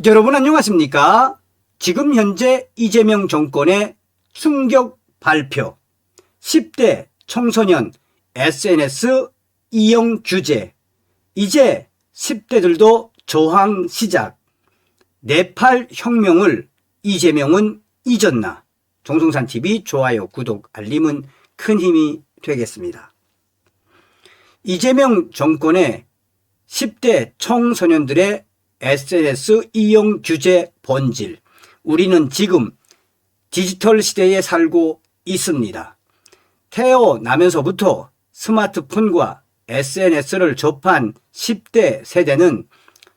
여러분 안녕하십니까? 지금 현재 이재명 정권의 충격 발표 10대 청소년 SNS 이용 규제 이제 10대들도 저항 시작 네팔 혁명을 이재명은 잊었나? 정성산TV 좋아요 구독 알림은 큰 힘이 되겠습니다. 이재명 정권의 10대 청소년들의 SNS 이용 규제 본질. 우리는 지금 디지털 시대에 살고 있습니다. 태어나면서부터 스마트폰과 SNS를 접한 10대 세대는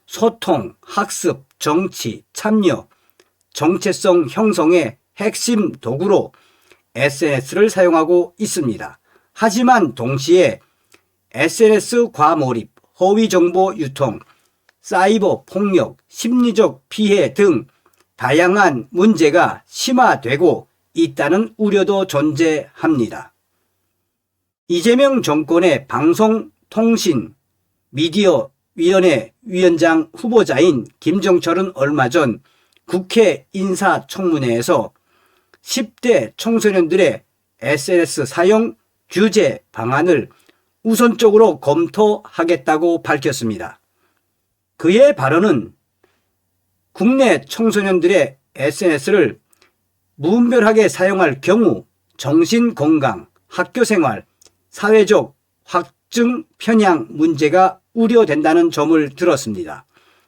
소통, 학습, 정치, 참여, 정체성 형성의 핵심 도구로 SNS를 사용하고 있습니다. 하지만 동시에 SNS 과몰입, 허위 정보 유통, 사이버 폭력, 심리적 피해 등 다양한 문제가 심화되고 있다는 우려도 존재합니다. 이재명 정권의 방송통신미디어위원회 위원장 후보자인 김정철은 얼마 전 국회 인사청문회에서 10대 청소년들의 SNS 사용 규제 방안을 우선적으로 검토하겠다고 밝혔습니다. 그의 발언은 국내 청소년들의 SNS를 무분별하게 사용할 경우 정신건강, 학교생활, 사회적 확증 편향 문제가 우려된다는 점을 들었습니다.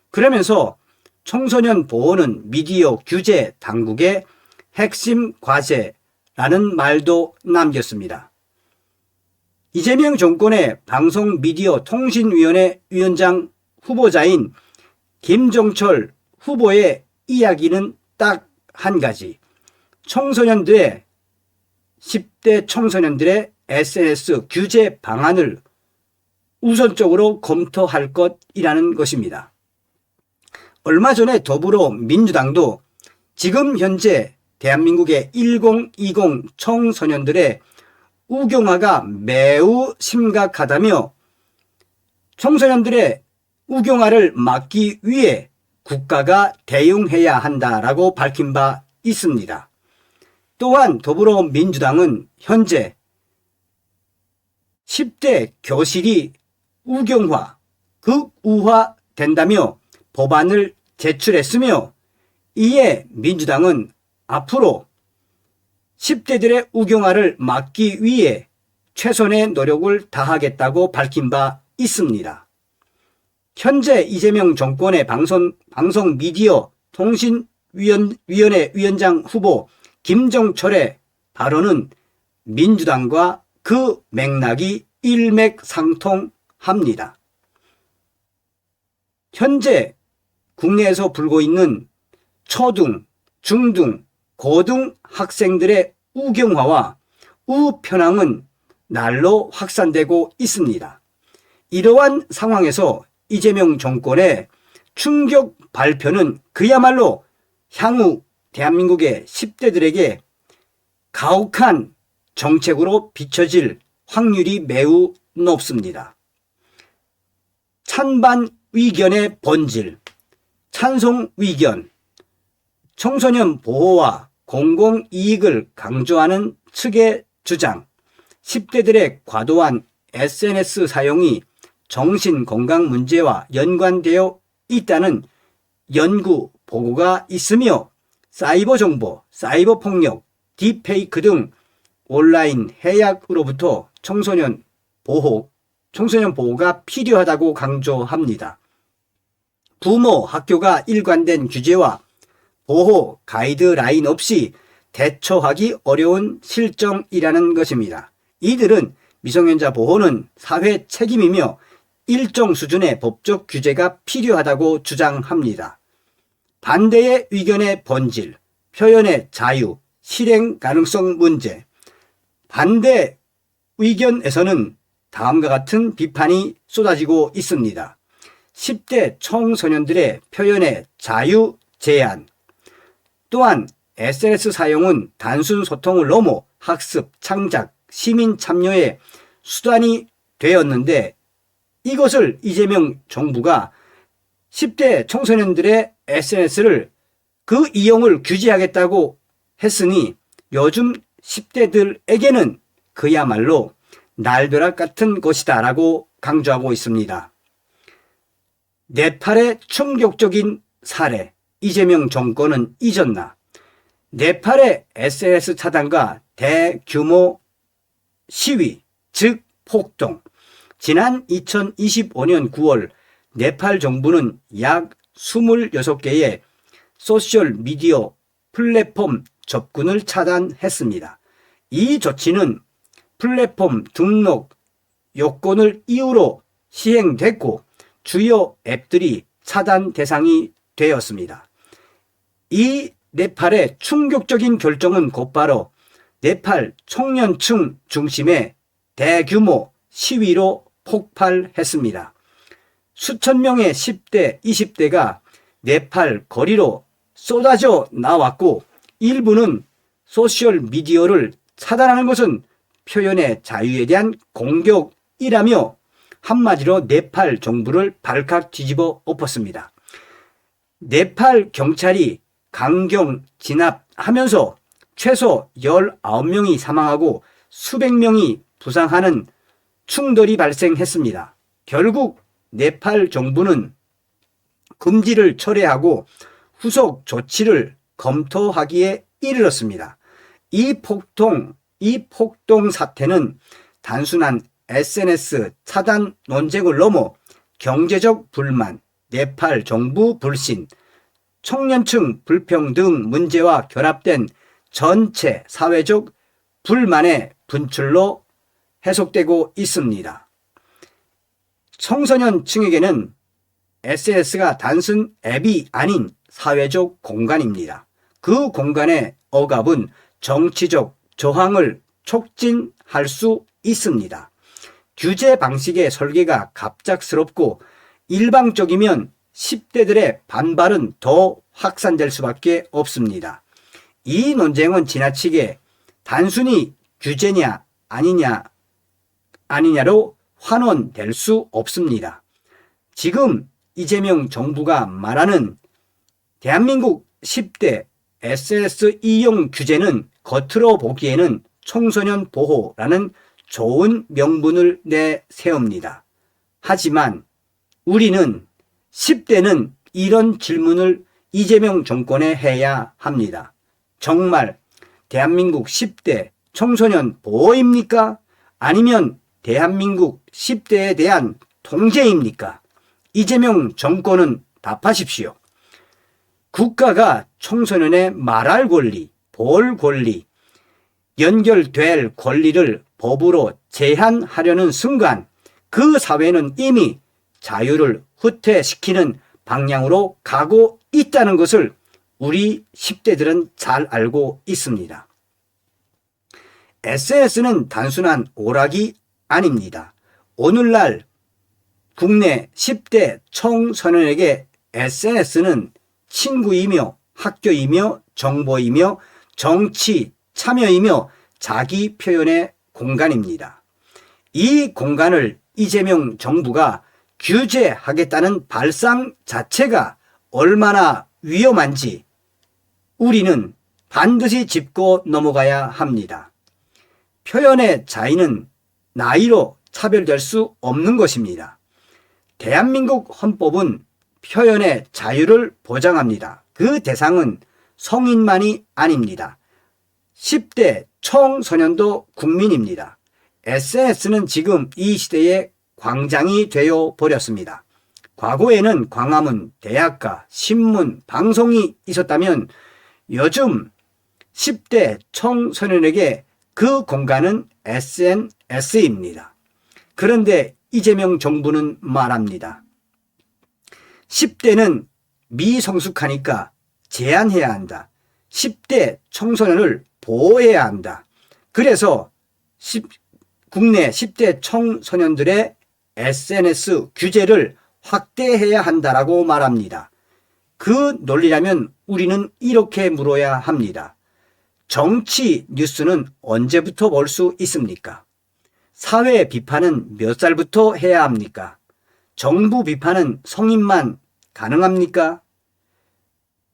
그러면서 청소년 보호는 미디어 규제 당국의 핵심 과제라는 말도 남겼습니다. 이재명 정권의 방송미디어통신위원회 위원장 후보자인 김정철 후보의 이야기는 딱 한 가지. 10대 청소년들의 SNS 규제 방안을 우선적으로 검토할 것이라는 것입니다. 얼마 전에 더불어민주당도 지금 현재 대한민국의 1020 청소년들의 우경화가 매우 심각하다며 청소년들의 우경화를 막기 위해 국가가 대응해야 한다라고 밝힌 바 있습니다. 또한 더불어민주당은 현재 10대 교실이 우경화, 극우화 된다며 법안을 제출했으며 이에 민주당은 앞으로 10대들의 우경화를 막기 위해 최선의 노력을 다하겠다고 밝힌 바 있습니다. 현재 이재명 정권의 방송미디어통신위원회 위원장 후보 김정철의 발언은 민주당과 그 맥락이 일맥상통합니다. 현재 국내에서 불고 있는 초등, 중등, 고등 학생들의 우경화와 우편향은 날로 확산되고 있습니다. 이러한 상황에서 이재명 정권의 충격 발표는 그야말로 향후 대한민국의 10대들에게 가혹한 정책으로 비춰질 확률이 매우 높습니다. 찬반 의견의 본질, 찬성 의견, 청소년 보호와 공공이익을 강조하는 측의 주장, 10대들의 과도한 SNS 사용이 정신건강 문제와 연관되어 있다는 연구 보고가 있으며 사이버 정보, 사이버 폭력, 딥페이크 등 온라인 해악으로부터 청소년 보호가 필요하다고 강조합니다. 부모, 학교가 일관된 규제와 보호 가이드라인 없이 대처하기 어려운 실정이라는 것입니다. 이들은 미성년자 보호는 사회 책임이며 일정 수준의 법적 규제가 필요하다고 주장합니다. 반대의 의견의 본질, 표현의 자유, 실행 가능성 문제. 반대 의견에서는 다음과 같은 비판이 쏟아지고 있습니다. 10대 청소년들의 표현의 자유 제한. 또한 SNS 사용은 단순 소통을 넘어 학습, 창작, 시민 참여의 수단이 되었는데 이것을 이재명 정부가 10대 청소년들의 SNS를 그 이용을 규제하겠다고 했으니 요즘 10대들에게는 그야말로 날벼락 같은 것이다 라고 강조하고 있습니다. 네팔의 충격적인 사례, 이재명 정권은 잊었나? 네팔의 SNS 차단과 대규모 시위, 즉 폭동. 지난 2025년 9월 네팔 정부는 약 26개의 소셜미디어 플랫폼 접근을 차단했습니다. 이 조치는 플랫폼 등록 요건을 이유로 시행됐고 주요 앱들이 차단 대상이 되었습니다. 이 네팔의 충격적인 결정은 곧바로 네팔 청년층 중심의 대규모 시위로 폭발했습니다. 수천 명의 10대, 20대가 네팔 거리로 쏟아져 나왔고 일부는 소셜미디어를 차단하는 것은 표현의 자유에 대한 공격이라며 한마디로 네팔 정부를 발칵 뒤집어 엎었습니다. 네팔 경찰이 강경 진압하면서 최소 19명이 사망하고 수백 명이 부상하는 충돌이 발생했습니다. 결국 네팔 정부는 금지를 철회하고 후속 조치를 검토하기에 이르렀습니다. 이 폭동 사태는 단순한 SNS 차단 논쟁을 넘어 경제적 불만, 네팔 정부 불신, 청년층 불평등 문제와 결합된 전체 사회적 불만의 분출로 해석되고 있습니다. 청소년층에게는 SNS가 단순 앱이 아닌 사회적 공간입니다. 그 공간의 억압은 정치적 저항을 촉진할 수 있습니다. 규제 방식의 설계가 갑작스럽고 일방적이면 10대들의 반발은 더 확산될 수밖에 없습니다. 이 논쟁은 지나치게 단순히 규제냐 아니냐로 환원될 수 없습니다. 지금 이재명 정부가 말하는 대한민국 10대 SNS 이용 규제는 겉으로 보기에는 청소년 보호라는 좋은 명분을 내세웁니다. 하지만 우리는 10대는 이런 질문을 이재명 정권에 해야 합니다. 정말 대한민국 10대 청소년 보호입니까? 아니면 대한민국 10대에 대한 통제입니까? 이재명 정권은 답하십시오. 국가가 청소년의 말할 권리, 볼 권리, 연결될 권리를 법으로 제한하려는 순간 그 사회는 이미 자유를 후퇴시키는 방향으로 가고 있다는 것을 우리 10대들은 잘 알고 있습니다. SNS는 단순한 오락이 아닙니다. 오늘날 국내 10대 청소년에게 SNS는 친구이며 학교이며 정보이며 정치 참여이며 자기 표현의 공간입니다. 이 공간을 이재명 정부가 규제하겠다는 발상 자체가 얼마나 위험한지 우리는 반드시 짚고 넘어가야 합니다. 표현의 자유는 나이로 차별될 수 없는 것입니다. 대한민국 헌법은 표현의 자유를 보장합니다. 그 대상은 성인만이 아닙니다. 10대 청소년도 국민입니다. SNS는 지금 이 시대의 광장이 되어 버렸습니다. 과거에는 광화문, 대학가, 신문, 방송이 있었다면 요즘 10대 청소년에게 그 공간은 SNS입니다. 그런데 이재명 정부는 말합니다. 10대는 미성숙하니까 제한해야 한다. 10대 청소년을 보호해야 한다. 그래서 국내 10대 청소년들의 SNS 규제를 확대해야 한다라고 말합니다. 그 논리라면 우리는 이렇게 물어야 합니다. 정치 뉴스는 언제부터 볼 수 있습니까? 사회 비판은 몇 살부터 해야 합니까? 정부 비판은 성인만 가능합니까?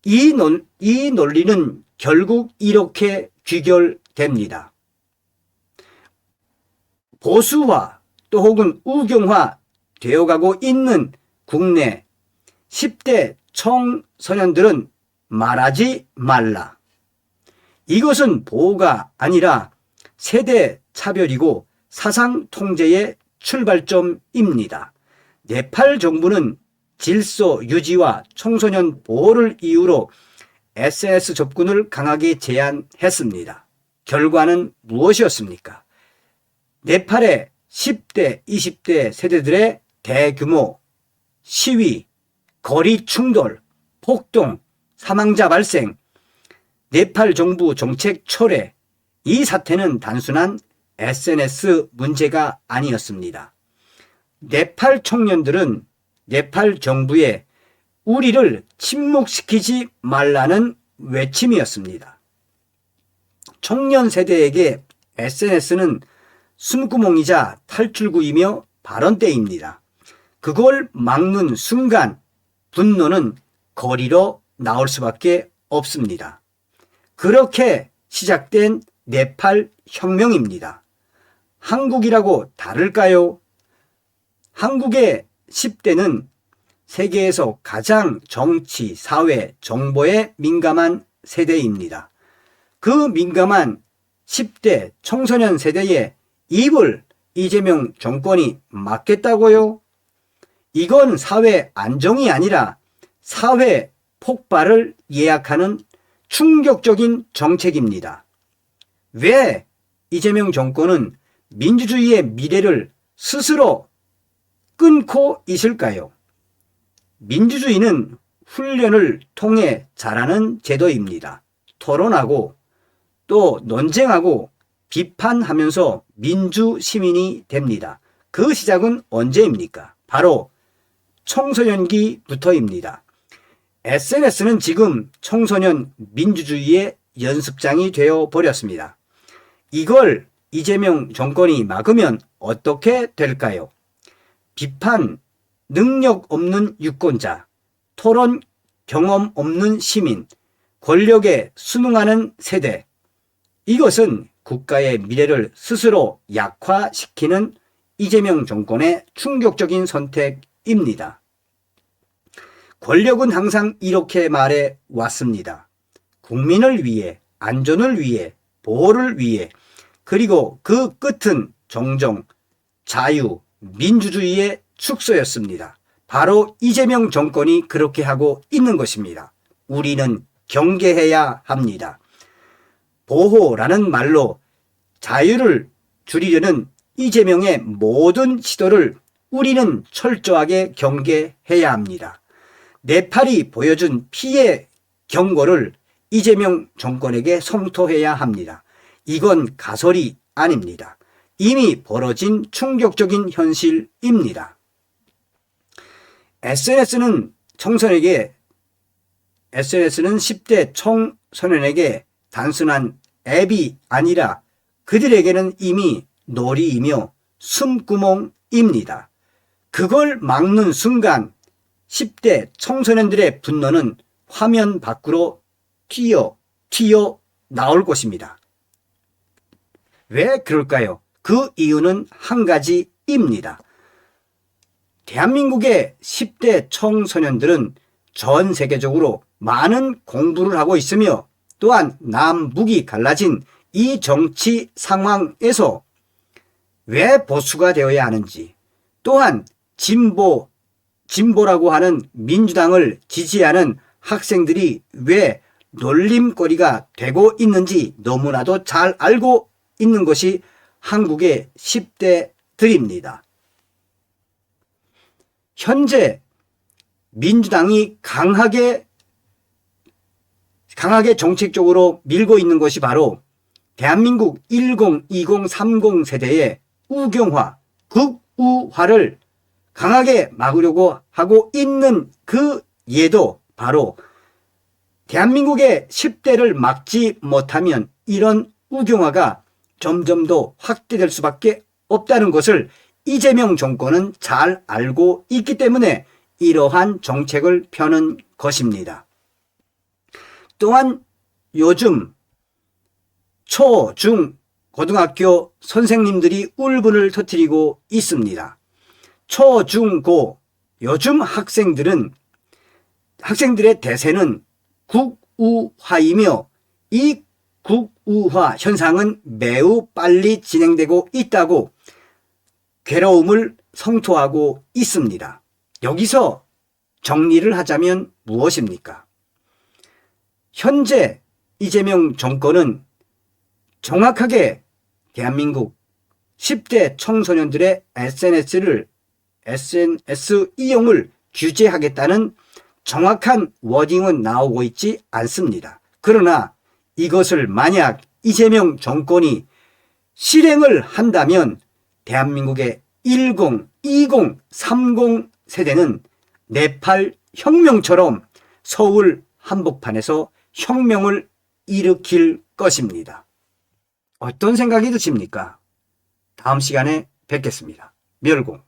이 논리는 결국 이렇게 귀결됩니다. 보수화 또 혹은 우경화 되어가고 있는 국내 10대 청소년들은 말하지 말라. 이것은 보호가 아니라 세대 차별이고 사상 통제의 출발점입니다. 네팔 정부는 질서 유지와 청소년 보호를 이유로 SNS 접근을 강하게 제한했습니다. 결과는 무엇이었습니까? 네팔의 10대, 20대 세대들의 대규모 시위, 거리 충돌, 폭동, 사망자 발생, 네팔 정부 정책 철회, 이 사태는 단순한 SNS 문제가 아니었습니다. 네팔 청년들은 네팔 정부에 우리를 침묵시키지 말라는 외침이었습니다. 청년 세대에게 SNS는 숨구멍이자 탈출구이며 발언대입니다. 그걸 막는 순간 분노는 거리로 나올 수밖에 없습니다. 그렇게 시작된 네팔 혁명입니다. 한국이라고 다를까요? 한국의 10대는 세계에서 가장 정치, 사회, 정보에 민감한 세대입니다. 그 민감한 10대 청소년 세대의 입을 이재명 정권이 막겠다고요? 이건 사회 안정이 아니라 사회 폭발을 예약하는 충격적인 정책입니다. 왜 이재명 정권은 민주주의의 미래를 스스로 끊고 있을까요? 민주주의는 훈련을 통해 자라는 제도입니다. 토론하고 또 논쟁하고 비판하면서 민주시민이 됩니다. 그 시작은 언제입니까? 바로 청소년기부터입니다. SNS는 지금 청소년 민주주의의 연습장이 되어 버렸습니다. 이걸 이재명 정권이 막으면 어떻게 될까요? 비판 능력 없는 유권자, 토론 경험 없는 시민, 권력에 순응하는 세대. 이것은 국가의 미래를 스스로 약화시키는 이재명 정권의 충격적인 선택입니다. 권력은 항상 이렇게 말해 왔습니다. 국민을 위해, 안전을 위해, 보호를 위해, 그리고 그 끝은 종종 자유, 민주주의의 축소였습니다. 바로 이재명 정권이 그렇게 하고 있는 것입니다. 우리는 경계해야 합니다. 보호라는 말로 자유를 줄이려는 이재명의 모든 시도를 우리는 철저하게 경계해야 합니다. 네팔이 보여준 피해 경고를 이재명 정권에게 성토해야 합니다. 이건 가설이 아닙니다. 이미 벌어진 충격적인 현실입니다. SNS는 10대 청소년에게 단순한 앱이 아니라 그들에게는 이미 놀이이며 숨구멍입니다. 그걸 막는 순간 10대 청소년들의 분노는 화면 밖으로 튀어 나올 것입니다. 왜 그럴까요? 그 이유는 한 가지입니다. 대한민국의 10대 청소년들은 전 세계적으로 많은 공부를 하고 있으며 또한 남북이 갈라진 이 정치 상황에서 왜 보수가 되어야 하는지, 또한 진보라고 하는 민주당을 지지하는 학생들이 왜 놀림거리가 되고 있는지 너무나도 잘 알고 있는 것이 한국의 10대들입니다. 현재 민주당이 강하게 정책적으로 밀고 있는 것이 바로 대한민국 10, 20, 30 세대의 우경화, 극우화를 강하게 막으려고 하고 있는 그 예도 바로 대한민국의 10대를 막지 못하면 이런 우경화가 점점 더 확대될 수밖에 없다는 것을 이재명 정권은 잘 알고 있기 때문에 이러한 정책을 펴는 것입니다. 또한 요즘 초, 중, 고등학교 선생님들이 울분을 터뜨리고 있습니다. 초, 중, 고 요즘 학생들의 대세는 국우화이며 이 국우화 현상은 매우 빨리 진행되고 있다고 괴로움을 성토하고 있습니다. 여기서 정리를 하자면 무엇입니까? 현재 이재명 정권은 정확하게 대한민국 10대 청소년들의 SNS 이용을 규제하겠다는 정확한 워딩은 나오고 있지 않습니다. 그러나 이것을 만약 이재명 정권이 실행을 한다면 대한민국의 10, 20, 30 세대는 네팔 혁명처럼 서울 한복판에서 혁명을 일으킬 것입니다. 어떤 생각이 드십니까? 다음 시간에 뵙겠습니다. 멸공.